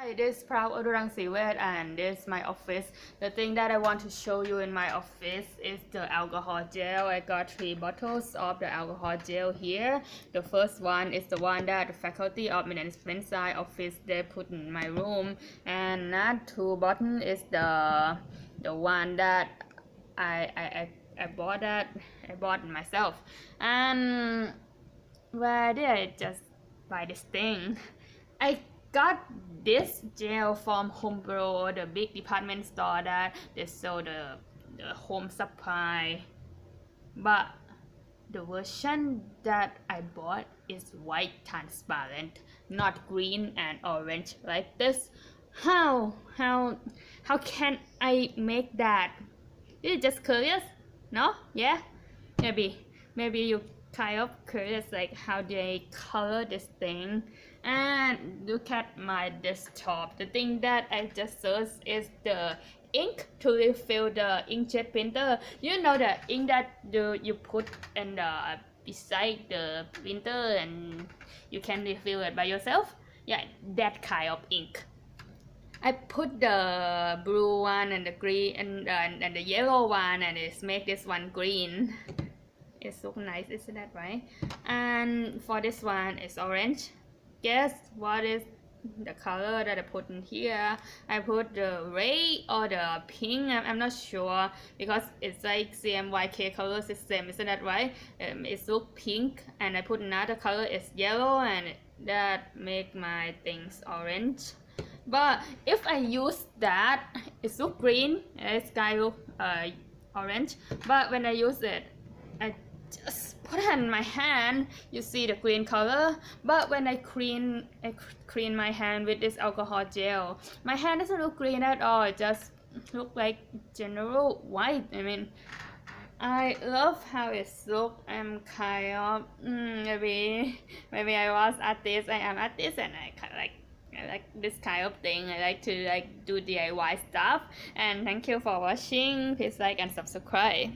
Hi, this is Proud Arunrangsiwed and this is my office. The thing that I want to show you in my office is the alcohol gel. I got 3 bottles of the alcohol gel here. The first one is the one that the faculty of management science office they put in my room, and that 2 bottle is the one that I bought myself. And where did I just buy this thing? I got this gel from HomePro, the big department store that they sell the home supply, but the version that I bought is white transparent, not green and orange like this. How can I make that? You're just curious? No? Yeah? Maybe you kind of curious like how they color this thing. And look at my desktop. The thing that I just searched is the ink to refill the inkjet printer. You know the ink that you put in the beside the printer and you can refill it by yourself? Yeah, that kind of ink. I put the blue one and the green and the yellow one, and it's make this one green. It's so nice, isn't that right? And for this one, it's orange. Guess what is the color that I put in here? I put the red or the pink. I'm not sure because it's like CMYK color system, isn't that right? It's look pink, and I put another color. It's yellow, and that make my things orange. But if I use that, it look green. It's kind of orange. But when I use it, I just put it in my hand, you see the green color. But when I clean my hand with this alcohol gel, my hand doesn't look green at all. It just look like general white. I mean, I love how it looks. I'm kind of maybe I was artist. I am artist, and I like this kind of thing. I like to do DIY stuff. And thank you for watching. Please like and subscribe.